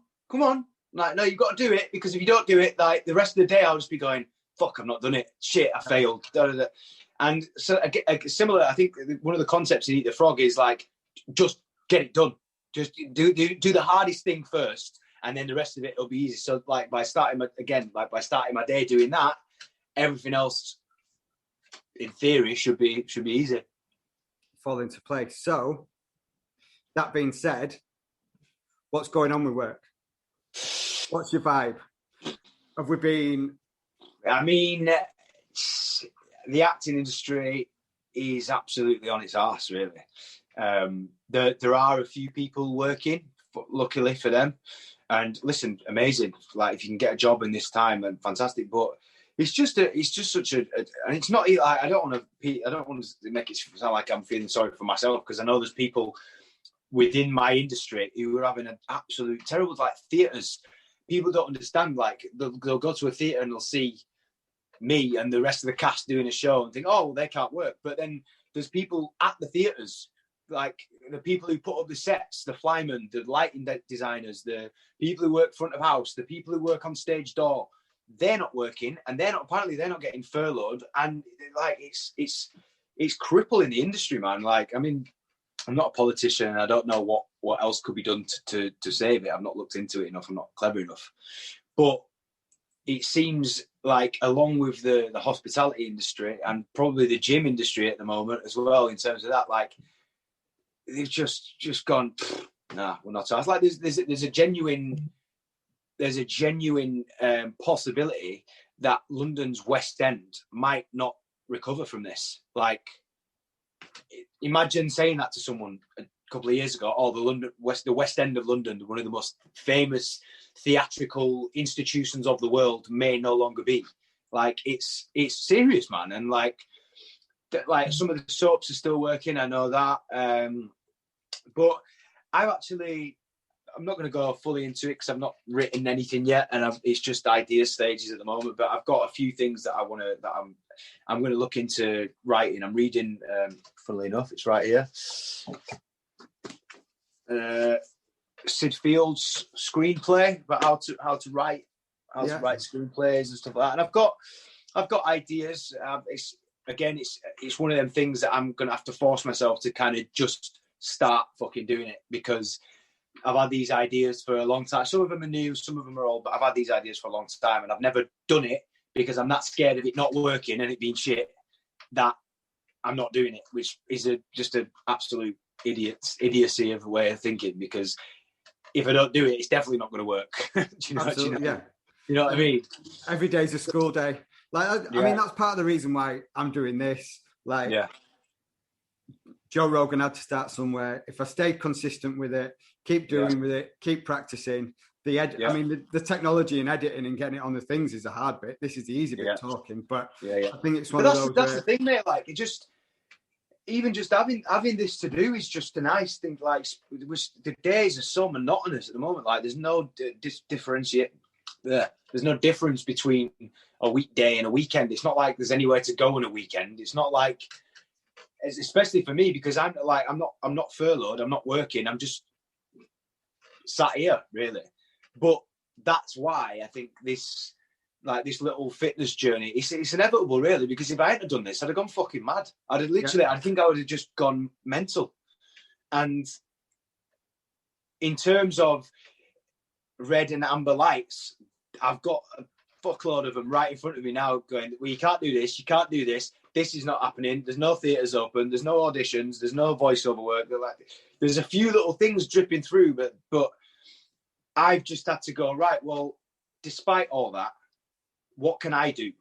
Like, no, you've got to do it, because if you don't do it, like the rest of the day, I'll just be going, fuck, I've not done it. Shit, I failed. And so similar, I think one of the concepts in Eat the Frog is like, just get it done. Just do the hardest thing first, and then the rest of it will be easy. So like by starting my day doing that, everything else in theory should be easy. Fall into place. So that being said, what's going on with work? What's your vibe? Have we been? I mean, the acting industry is absolutely on its arse, really. There are a few people working, luckily for them. And listen, amazing. Like if you can get a job in this time, and fantastic. But it's just such a, and it's not like I don't want to make it sound like I'm feeling sorry for myself, because I know there's people within my industry who are having an absolute terrible, like theatres. People don't understand. Like they'll go to a theatre and they'll see me and the rest of the cast doing a show and think, oh, they can't work. But then there's people at the theatres, like the people who put up the sets, the flymen, the lighting designers, the people who work front of house, the people who work on stage door. They're not working, and they're not getting furloughed, and like it's crippling the industry, man. Like, I mean, I'm not a politician, and I don't know what else could be done to save it. I've not looked into it enough. I'm not clever enough, but it seems like, along with the hospitality industry and probably the gym industry at the moment as well, in terms of that, like they've just gone, nah, we're not. So it's like there's a genuine possibility that London's West End might not recover from this. Like, imagine saying that to someone a couple of years ago. Oh, the West End of London, one of the most famous theatrical institutions of the world, may no longer be. Like, it's serious, man. And like some of the soaps are still working. I know that, but I've actually not going to go fully into it because I've not written anything yet, and it's just idea stages at the moment. But I've got a few things that I'm going to look into writing. I'm reading, funnily enough, it's right here. Sid Field's screenplay about how to write screenplays and stuff like that. And I've got ideas. It's one of them things that I'm going to have to force myself to kind of just start fucking doing it, because I've had these ideas for a long time. Some of them are new, some of them are old, but I've had these ideas for a long time and I've never done it because I'm that scared of it not working and it being shit that I'm not doing it, which is just an absolute idiocy of a way of thinking, because if I don't do it, it's definitely not going to work. Do you know what I mean? Every day's a school day. I mean, that's part of the reason why I'm doing this. Joe Rogan had to start somewhere. If I stayed consistent with it, keep doing with it, keep practicing. I mean, the technology and editing and getting it on the things is the hard bit. This is the easy bit, talking. But I think it's one of those. That's the thing, mate. Like, it just, even just having this to do is just a nice thing. Like, the days are so monotonous at the moment. Like, there's no there's no difference between a weekday and a weekend. It's not like there's anywhere to go on a weekend. It's not like, especially for me, because I'm not furloughed. I'm not working. I'm just sat here, really. But that's why I think this little fitness journey, it's inevitable, really, because if I hadn't done this, I'd have gone fucking mad. I think I would have just gone mental. And in terms of red and amber lights, I've got a fuckload of them right in front of me now going, well, you can't do this, you can't do this, this is not happening, there's no theatres open, there's no auditions, there's no voiceover work. There's a few little things dripping through, but I've just had to go, right, well, despite all that, what can I do?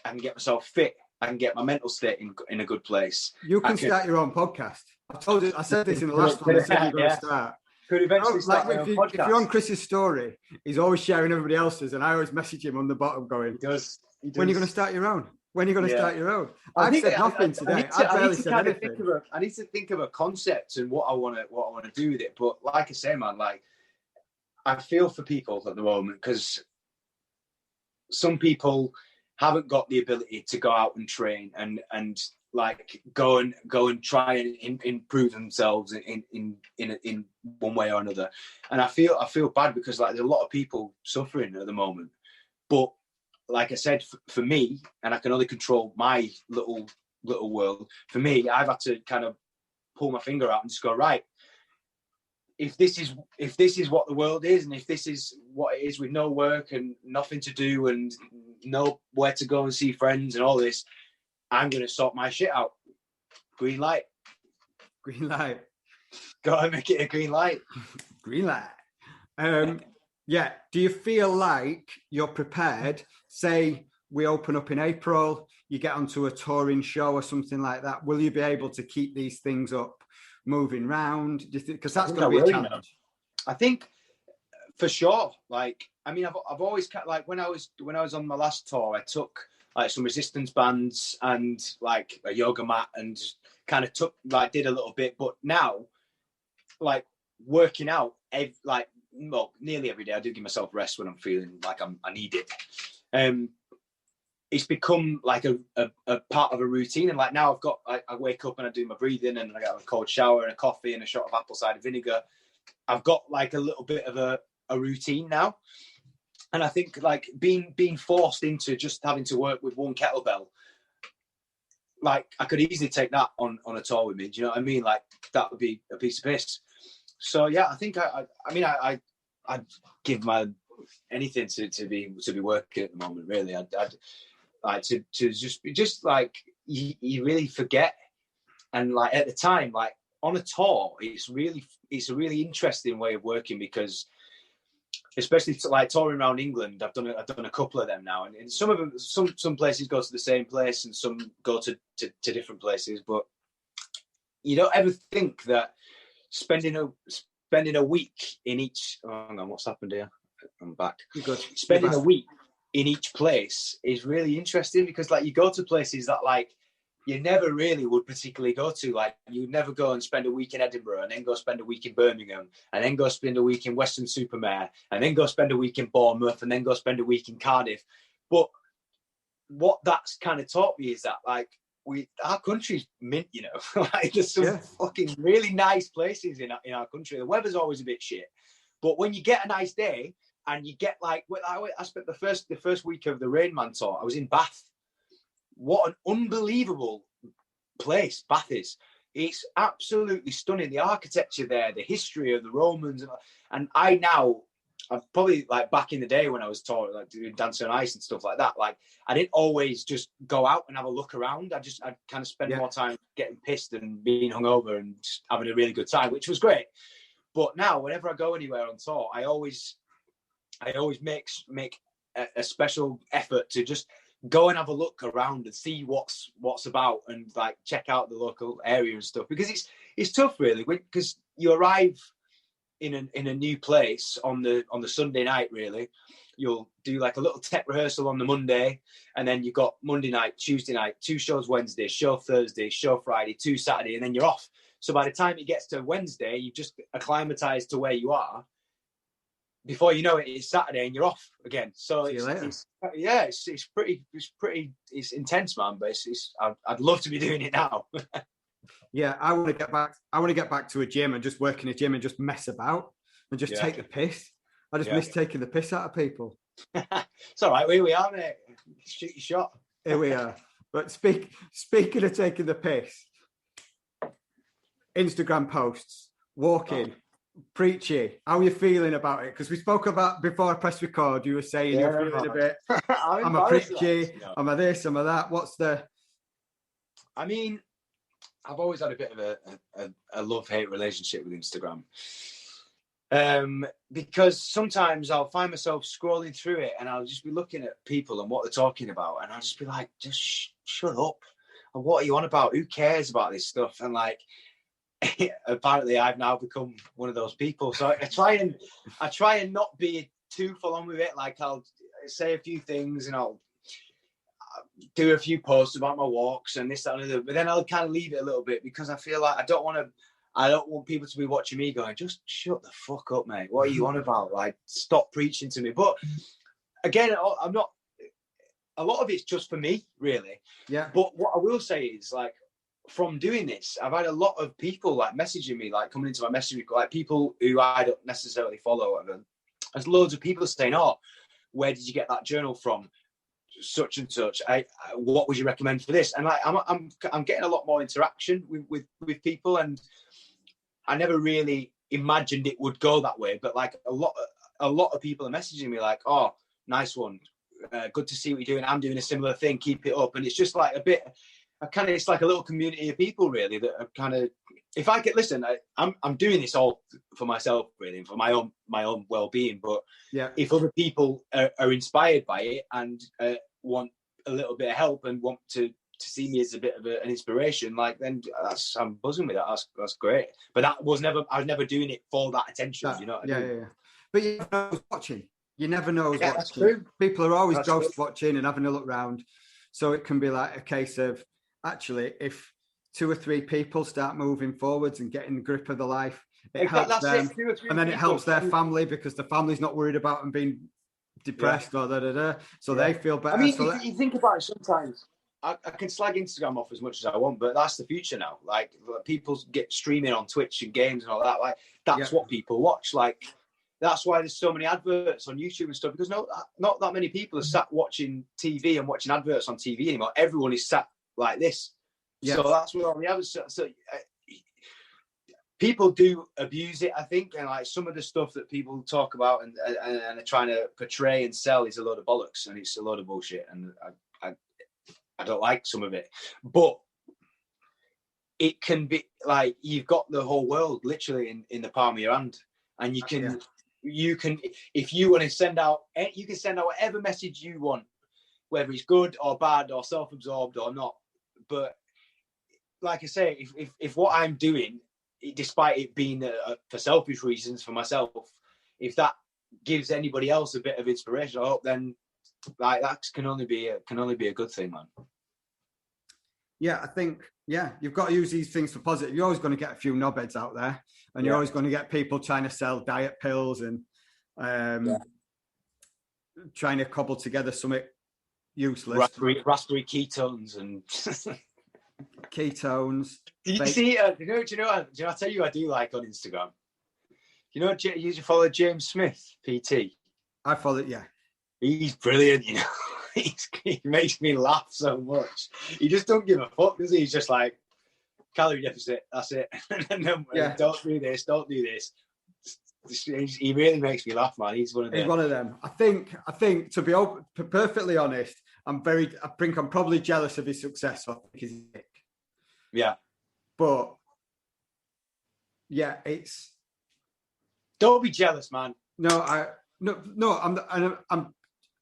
I can get myself fit. I can get my mental state in a good place. You can start your own podcast. I said this in the last one. I said you're going to start. Could eventually start my own podcast. If you're on Chris's story, he's always sharing everybody else's, and I always message him on the bottom going, He does. When are you going to start your own? When are you going to start your own? I've said nothing today. I barely said anything. I need to think of a concept and what I want to do with it. But like I say, man, like, I feel for people at the moment, because some people haven't got the ability to go out and train and like go and try and improve themselves in one way or another. And I feel bad, because like there's a lot of people suffering at the moment. But like I said, for me, and I can only control my little world. For me, I've had to kind of pull my finger out and just go, right, if this is what the world is, and if this is what it is with no work and nothing to do and nowhere to go and see friends and all this, I'm going to sort my shit out. Green light. Green light. Gotta make it a green light. Green light. Yeah. Do you feel like you're prepared? Say we open up in April, you get onto a touring show or something like that. Will you be able to keep these things up, moving round? Because that's going to be a challenge. I think for sure. Like, I mean, I've always, like, when I was on my last tour, I took like some resistance bands and like a yoga mat and kind of did a little bit. But now, like, working out, nearly every day, I do give myself rest when I'm feeling like I need it. It's become like a part of a routine. And like now I wake up and I do my breathing and I get a cold shower and a coffee and a shot of apple cider vinegar. I've got like a little bit of a routine now. And I think like being forced into just having to work with one kettlebell, like I could easily take that on a tour with me. Do you know what I mean? Like that would be a piece of piss. So yeah, I think I'd give my anything to be working at the moment. Really, I'd like to just like you really forget. And like at the time, like on a tour, it's a really interesting way of working, because especially like touring around England, I've done a couple of them now, and some of them, some places go to the same place and some go to different places. But you don't ever think that spending a week in each. Oh, hang on, what's happened here? I'm back. You're good. A week in each place is really interesting, because like you go to places that like you never really would particularly go to. Like, you would never go and spend a week in Edinburgh and then go spend a week in Birmingham and then go spend a week in Weston-super-Mare and then go spend a week in Bournemouth and then go spend a week in Cardiff. But what that's kind of taught me is that, like, our country's mint, you know. Like, there's some fucking really nice places in our country. The weather's always a bit shit, but when you get a nice day and you get, like, I spent the first week of the Rain Man tour, I was in Bath. What an unbelievable place Bath is. It's absolutely stunning. The architecture there, the history of the Romans. And I'm probably, like, back in the day when I was taught, like, doing Dancing on Ice and stuff like that, like, I didn't always just go out and have a look around. I'd kind of spend more time getting pissed and being hungover and just having a really good time, which was great. But now, whenever I go anywhere on tour, I always make a special effort to just go and have a look around and see what's about, and, like, check out the local area and stuff, because it's tough, really, because you arrive in a new place on the Sunday night. Really, you'll do, like, a little tech rehearsal on the Monday, and then you've got Monday night, Tuesday night, 2 shows Wednesday, show Thursday, show Friday, 2 Saturday, and then you're off. So by the time it gets to Wednesday, you've just acclimatized to where you are. Before you know it, it's Saturday and you're off again. So it's intense, man. But I'd love to be doing it now. Yeah, I want to get back to a gym and just work in a gym and just mess about and just take the piss. I just miss taking the piss out of people. It's all right. Here we are, mate. Shoot your shot. Here we are. But speaking of taking the piss, Instagram posts, walking. Preachy, how are you feeling about it? Because we spoke about, before I pressed record, you were saying you're feeling a bit, I'm a preachy, I'm a this, I'm a that. What's the... I mean, I've always had a bit of a love-hate relationship with Instagram. Because sometimes I'll find myself scrolling through it and I'll just be looking at people and what they're talking about, and I'll just be like, just shut up. And what are you on about? Who cares about this stuff? And, like, apparently I've now become one of those people. So I try and not be too full on with it. Like, I'll say a few things and I'll do a few posts about my walks and this, that, and the other. But then I'll kind of leave it a little bit, because I feel like I don't want people to be watching me going, just shut the fuck up, mate. What are you on about? Like, stop preaching to me. But again, I'm not. A lot of it's just for me, really. Yeah. But what I will say is, like, from doing this, I've had a lot of people, like, messaging me, like, coming into my messaging, like, people who I don't necessarily follow. There's loads of people saying, "Oh, where did you get that journal from? Such and such. What would you recommend for this?" And, like, I'm getting a lot more interaction with people, and I never really imagined it would go that way. But, like, a lot of people are messaging me like, "Oh, nice one. Good to see what you're doing. I'm doing a similar thing. Keep it up." And it's just like a bit. It's like a little community of people, really, that are kind of, if I could listen, I'm doing this all for myself, really, and for my own well-being. But if other people are inspired by it and want a little bit of help and want to see me as a bit of an inspiration, like, then I'm buzzing with that. That's great. But I was never doing it for that attention. You know what I mean? Yeah. But you never know who's watching. You never know who's watching. That's true. People are always ghost watching and having a look round. So it can be like a case of, actually, if 2 or 3 people start moving forwards and getting the grip of the life, it helps them. And then it helps their family, because the family's not worried about them being depressed or da-da-da. So they feel better. I mean, if you think about it, sometimes I can slag Instagram off as much as I want, but that's the future now. Like, people get streaming on Twitch and games and all that. Like, that's what people watch. Like, that's why there's so many adverts on YouTube and stuff, because not that many people are sat watching TV and watching adverts on TV anymore. Everyone is sat like this. So that's where all the others. So people do abuse it, I think, and, like, some of the stuff that people talk about and are trying to portray and sell is a load of bollocks, and it's a load of bullshit, and I don't like some of it. But it can be like, you've got the whole world literally in the palm of your hand, and you can if you want to send out, you can send out whatever message you want, whether it's good or bad or self-absorbed or not. But like I say, if what I'm doing, despite it being for selfish reasons for myself, if that gives anybody else a bit of inspiration, I hope, then, like, that can only be a good thing, man. I think, you've got to use these things for positive. You're always going to get a few knobheads out there, and you're always going to get people trying to sell diet pills and trying to cobble together something useless. Raspberry ketones and ketones. Do you see? Do you know? I tell you, I do like on Instagram. You know, you follow James Smith, PT. I follow it. Yeah, he's brilliant. You know, he makes me laugh so much. He just don't give a fuck, does he? He's just like calorie deficit. That's it. And then, don't do this. Don't do this. He really makes me laugh, man. He's one of them. I think to be perfectly honest, I think I'm probably jealous of his success. I think he's sick. Yeah. But it's. Don't be jealous, man. No,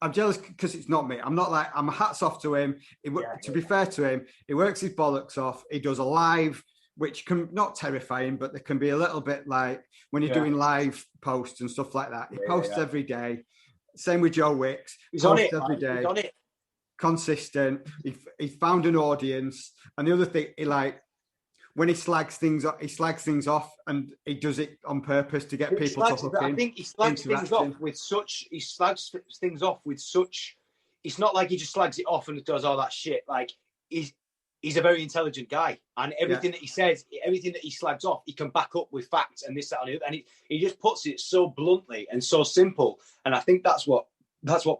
I'm jealous because it's not me. I'm not like, I'm hats off to him. To be fair to him, he works his bollocks off. He does a live, which can not terrifying, but there can be a little bit like when you're doing live posts and stuff like that. He posts every day. Same with Joe Wicks. He's on it every day. He's on it. Consistent. He found an audience. And the other thing, when he slags things off, and he does it on purpose to get people to hook in. I think he slags things off with such. It's not like he just slags it off and does all that shit. Like he's a very intelligent guy, and everything that he says, everything that he slags off, he can back up with facts and this, that, and the other. And he just puts it so bluntly and so simple. And I think that's what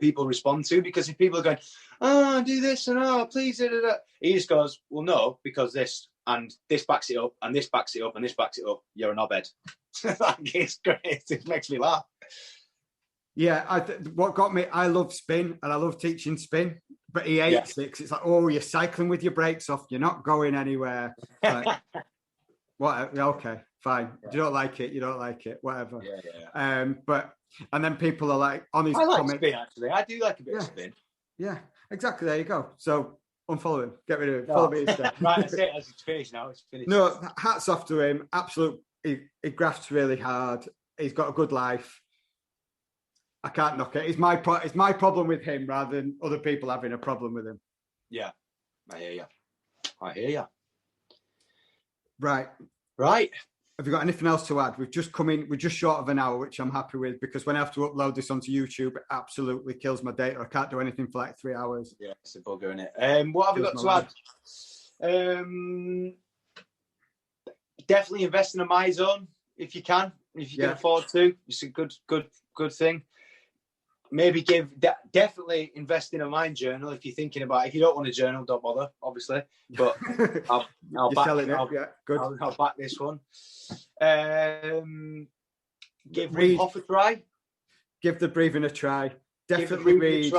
people respond to, because if people are going, "Oh, do this," and please, he just goes, "Well, no, because this." And this backs it up, and this backs it up, and this backs it up. You're a knobhead. Like, it's great. It makes me laugh. Yeah, what got me, I love spin, and I love teaching spin, but he hates it. It's like, you're cycling with your brakes off. You're not going anywhere. Like, what? Okay, fine. Yeah. You don't like it. You don't like it. Whatever. Yeah. And then people are like, on his comment. Spin, actually. I do like a bit of spin. Yeah, exactly. There you go. So, unfollow him. Get rid of him. Follow me instead. Right, that's it. It's finished now. It's finished. No, hats off to him. Absolute. He grafts really hard. He's got a good life. I can't knock it. It's my problem with him rather than other people having a problem with him. Yeah, I hear you. Right. Have you got anything else to add? We're just short of an hour, which I'm happy with, because when I have to upload this onto YouTube, it absolutely kills my data. I can't do anything for like 3 hours. Yeah, it's a bugger, isn't it? What have we got to add? Definitely invest in a MyZone if you can can afford to. It's a good thing. Maybe definitely invest in a mind journal if you're thinking about it. If you don't want a journal, don't bother, obviously. But I'll back this one. Give Wim Hof a try. Give the breathing a try. Definitely read.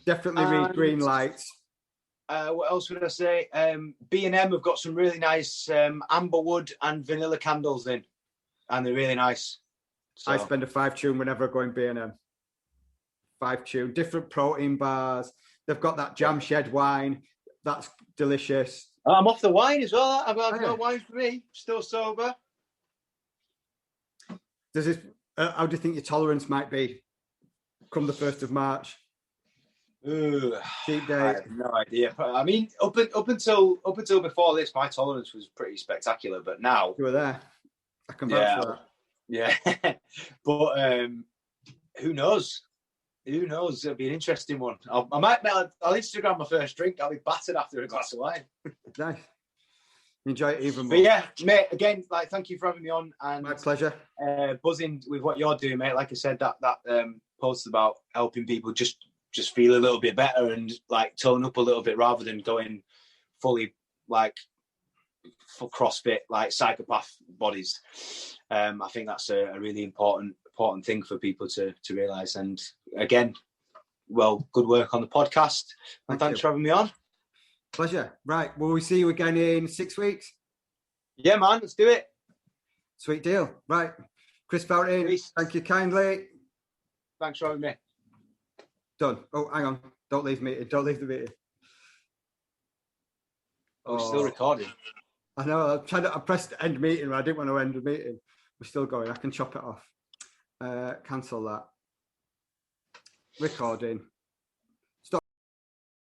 Read Green Lights. What else would I say? B&M have got some really nice amberwood and vanilla candles in, and they're really nice. So. I spend a 5 tune whenever I go in B&M. 5 tune, different protein bars. They've got that Jam Shed wine. That's delicious. I'm off the wine as well. I've got no wine for me. Still sober. How do you think your tolerance might be come the 1st of March? Cheap day. I have no idea. I mean, up until before this, my tolerance was pretty spectacular. But now you were there. I can vouch for that. Yeah, but who knows? Who knows? It'll be an interesting one. I'll Instagram my first drink. I'll be battered after a glass of wine. Nice. Enjoy it even more. But yeah, mate, again, thank you for having me on. And my pleasure. Buzzing with what you're doing, mate. Like I said, that post about helping people just feel a little bit better and tone up a little bit rather than going fully for CrossFit, psychopath bodies. I think that's a really important thing for people to realise. And again, good work on the podcast. And thanks for having me on. Pleasure. Right. Will we see you again in 6 weeks? Yeah, man. Let's do it. Sweet deal. Right. Chris Fountain, thank you kindly. Thanks for having me. Done. Oh, hang on. Don't leave the meeting. We're still recording. I know. I pressed end meeting, but I didn't want to end the meeting. We're still going. I can chop it off. Cancel that. Recording.